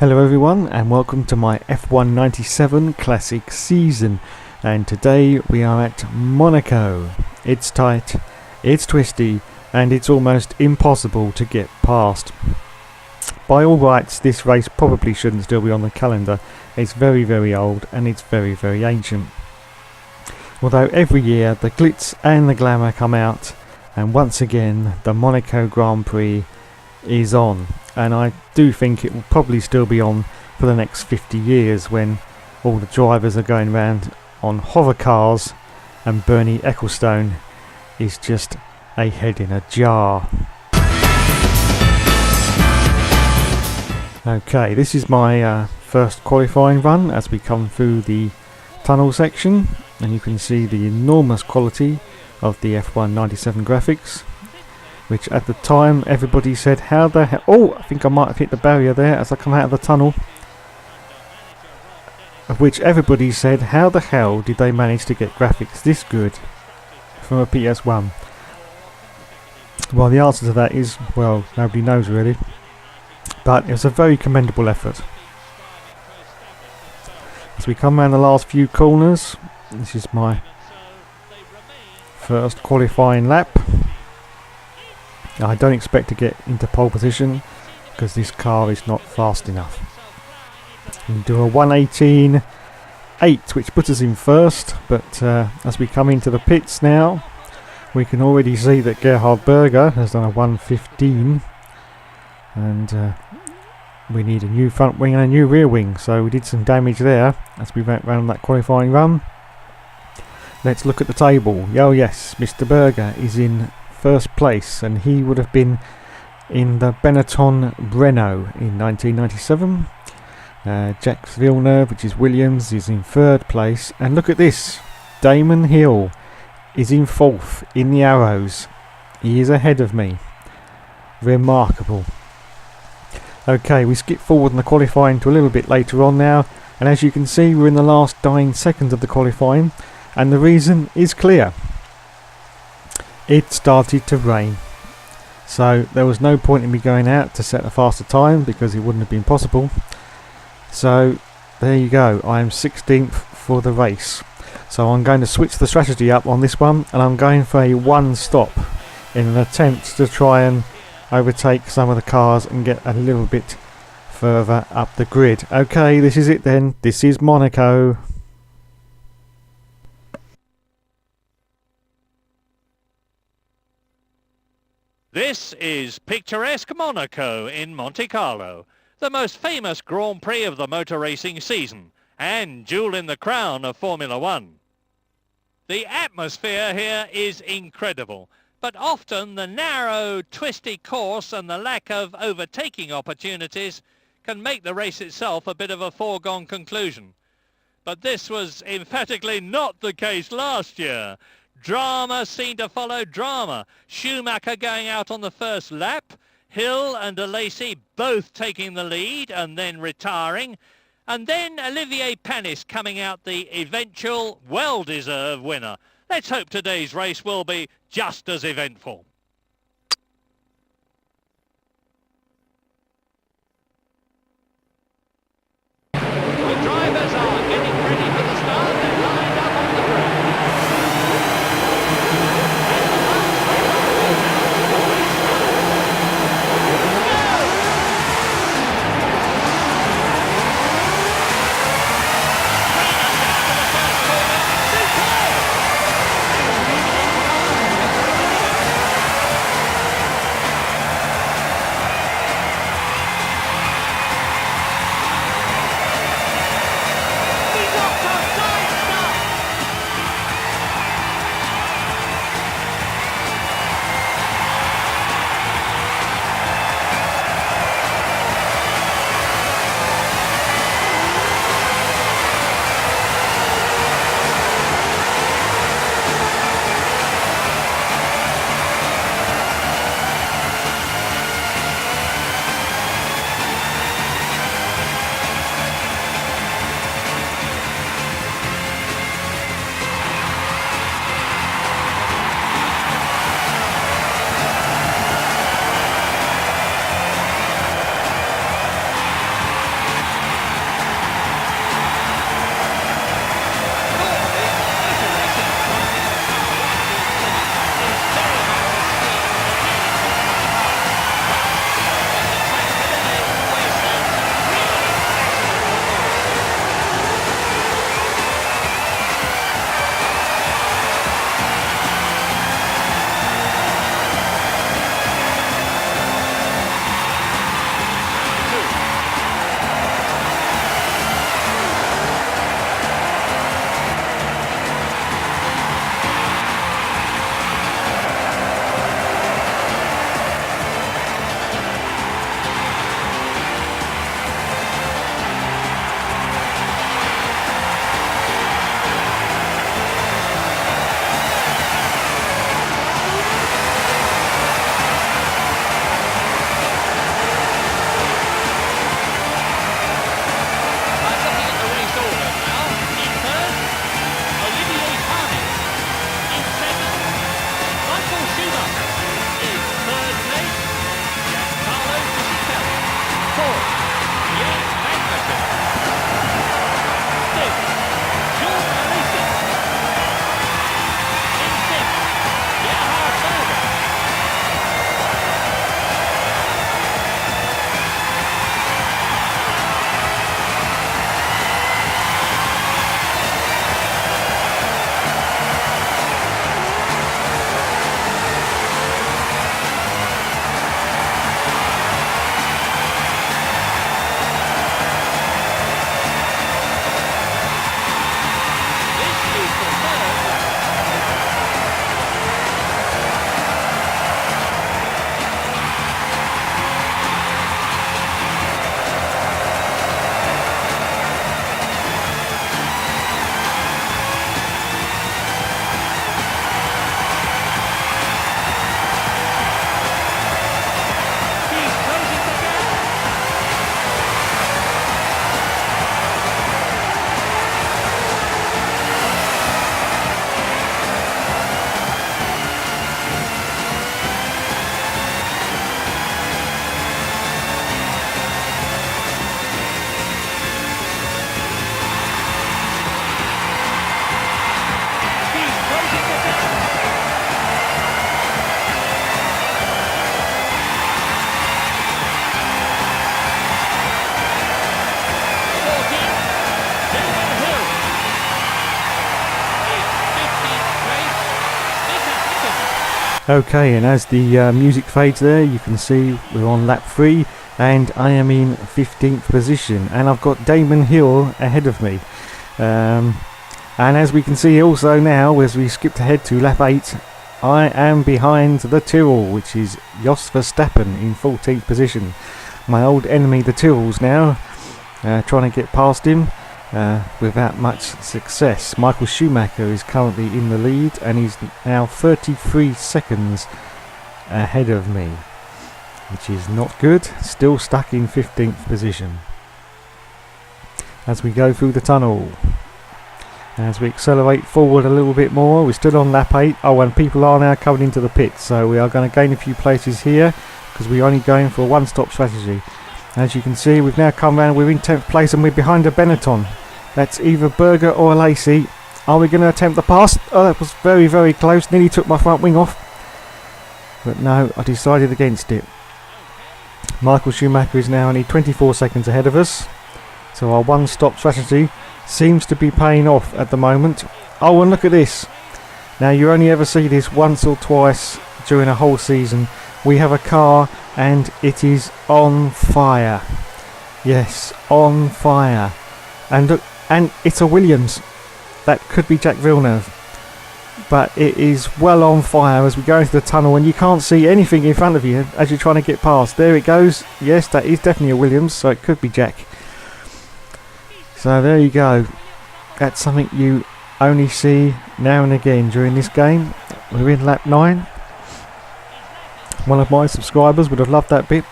Hello everyone and welcome to my F197 Classic season, and today we are at Monaco. It's tight, it's twisty and it's almost impossible to get past. By all rights this race probably shouldn't still be on the calendar. It's very old and it's very ancient. Although every year the glitz and the glamour come out, and once again the Monaco Grand Prix is on, and I do think it will probably still be on for the next 50 years when all the drivers are going around on hover cars and Bernie Ecclestone is just a head in a jar. Okay, this is my first qualifying run as we come through the tunnel section, and you can see the enormous quality of the F197 graphics, which at the time everybody said, how the hell... Oh, I think I might have hit the barrier there as I come out of the tunnel. Of which everybody said, how the hell did they manage to get graphics this good from a PS1? Well, the answer to that is, well, nobody knows really. But it was a very commendable effort. As we come around the last few corners, this is my first qualifying lap. I don't expect to get into pole position because this car is not fast enough. We do a 1:18.8, which puts us in first, but as we come into the pits now, we can already see that Gerhard Berger has done a 1:15, and we need a new front wing and a new rear wing, so we did some damage there as we went round that qualifying run. Let's look at the table. Oh yes, Mr. Berger is in first place, and he would have been in the Benetton Renault in 1997. Jacques Villeneuve, which is Williams, is in third place, and look at this, Damon Hill is in fourth in the Arrows. He is ahead of me. Remarkable. Okay, we skip forward in the qualifying to a little bit later on now, and as you can see we're in the last 9 seconds of the qualifying, and the reason is clear. It started to rain, so there was no point in me going out to set a faster time because it wouldn't have been possible. So there you go, I am 16th for the race. So I'm going to switch the strategy up on this one, and I'm going for a one stop in an attempt to try and overtake some of the cars and get a little bit further up the grid. Okay, this is it then. This is Monaco. This is picturesque Monaco in Monte Carlo, the most famous Grand Prix of the motor racing season, and jewel in the crown of Formula One. The atmosphere here is incredible, but often the narrow, twisty course and the lack of overtaking opportunities can make the race itself a bit of a foregone conclusion. But this was emphatically not the case last year. Drama seemed to follow drama. Schumacher going out on the first lap, Hill and De Lacy both taking the lead and then retiring, and then Olivier Panis coming out the eventual well-deserved winner. Let's hope today's race will be just as eventful. The drivers are getting ready for the start. They're lined up on the track. Okay, and as the music fades there, you can see we're on lap 3 and I am in 15th position, and I've got Damon Hill ahead of me. And as we can see also now, as we skipped ahead to lap 8, I am behind the Tyrrell, which is Jos Verstappen in 14th position. My old enemy, the Tyrrells, now trying to get past him without much success. Michael Schumacher is currently in the lead, and he's now 33 seconds ahead of me, which is not good. Still stuck in 15th position. As we go through the tunnel, as we accelerate forward a little bit more, we're still on lap 8. Oh, and people are now coming into the pits, so we are going to gain a few places here because we're only going for a one-stop strategy. As you can see, we've now come round, we're in 10th place and we're behind a Benetton. That's either Berger or Lacey. Are we going to attempt the pass? Oh, that was very, very close. Nearly took my front wing off. But no, I decided against it. Michael Schumacher is now only 24 seconds ahead of us. So our one-stop strategy seems to be paying off at the moment. Oh, and look at this. Now, you only ever see this once or twice during a whole season. We have a car and it is on fire. Yes, on fire. And look, and it's a Williams. That could be Jack Villeneuve. But it is well on fire as we go into the tunnel, and you can't see anything in front of you as you're trying to get past. There it goes. Yes, that is definitely a Williams, so it could be Jack. So there you go. That's something you only see now and again during this game. We're in lap 9. One of my subscribers would have loved that bit.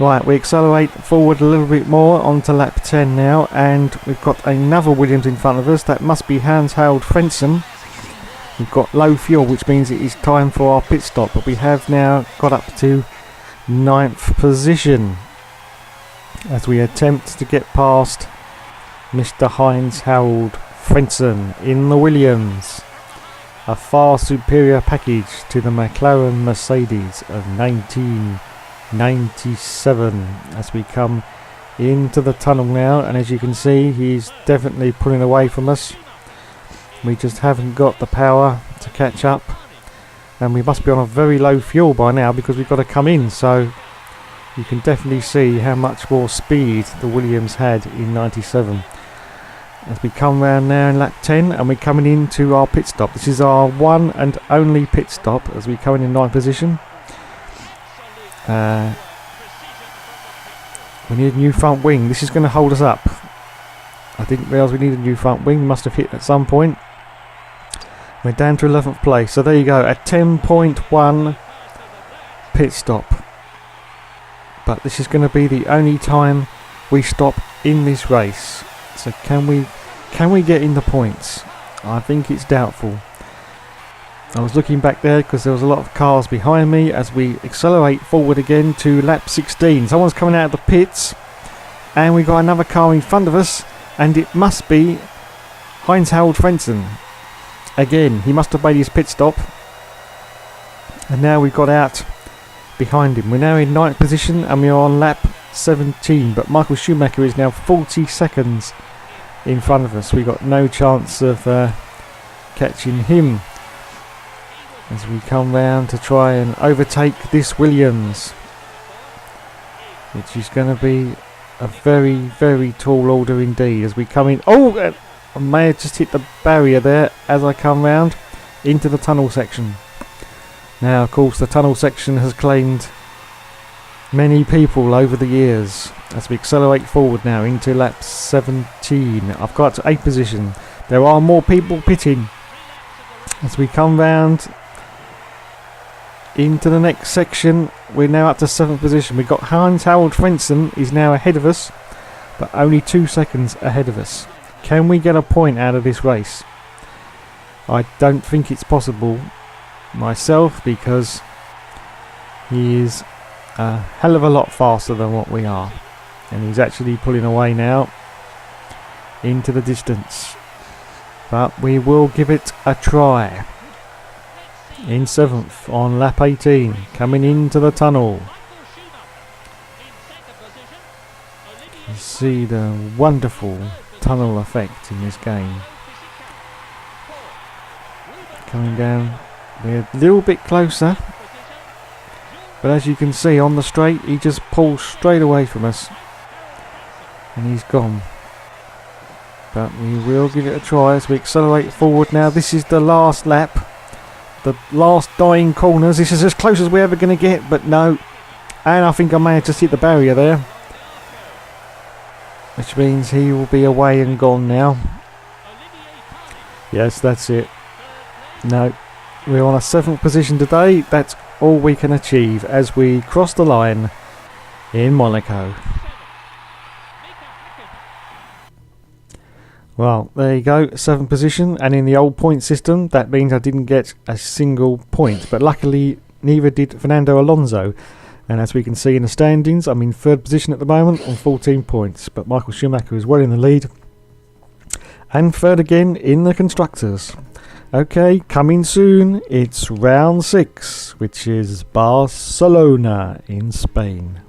Right, we accelerate forward a little bit more onto lap 10 now, and we've got another Williams in front of us. That must be Hans-Harald Frentzen. We've got low fuel, which means it is time for our pit stop, but we have now got up to 9th position as we attempt to get past Mr. Hans-Harald Frentzen in the Williams. A far superior package to the McLaren Mercedes of 1997 as we come into the tunnel now, and as you can see, he's definitely pulling away from us. We just haven't got the power to catch up, and we must be on a very low fuel by now because we've got to come in, so you can definitely see how much more speed the Williams had in 97. As we come round now in lap 10, and we're coming into our pit stop. This is our one and only pit stop as we come in 9th position. We need a new front wing. This is going to hold us up. I didn't realise we needed a new front wing. Must have hit at some point. We're down to 11th place. So there you go. A 10.1 pit stop. But this is going to be the only time we stop in this race. So can we get in the points? I think it's doubtful. I was looking back there because there was a lot of cars behind me as we accelerate forward again to lap 16. Someone's coming out of the pits, and we've got another car in front of us, and it must be Heinz-Harald Frentzen. Again, he must have made his pit stop, and now we've got out behind him. We're now in 9th position and we're on lap 17, but Michael Schumacher is now 40 seconds in front of us. We've got no chance of catching him as we come round to try and overtake this Williams, which is going to be a very, very tall order indeed as we come in. Oh, I may have just hit the barrier there as I come round into the tunnel section. Now, of course, the tunnel section has claimed many people over the years as we accelerate forward now into lap 17. I've got to 8th position. There are more people pitting as we come round into the next section. We're now up to 7th position. We've got Heinz-Harald Frentzen is now ahead of us, but only 2 seconds ahead of us. Can we get a point out of this race? I don't think it's possible myself because he is a hell of a lot faster than what we are, and he's actually pulling away now into the distance, but we will give it a try. In 7th on lap 18, coming into the tunnel. You see the wonderful tunnel effect in this game. Coming down We're a little bit closer. But as you can see on the straight, he just pulls straight away from us. And he's gone. But we will give it a try as we accelerate forward now. This is the last lap. The last dying corners. This is as close as we're ever going to get, but no. And I think I may have just hit the barrier there. Which means he will be away and gone now. Yes, that's it. No. We're on a 7th position today. That's all we can achieve as we cross the line in Monaco. Well, there you go, 7th position, and in the old point system that means I didn't get a single point, but luckily neither did Fernando Alonso, and as we can see in the standings I'm in 3rd position at the moment on 14 points, but Michael Schumacher is well in the lead, and 3rd again in the Constructors. Okay, coming soon, it's round 6, which is Barcelona in Spain.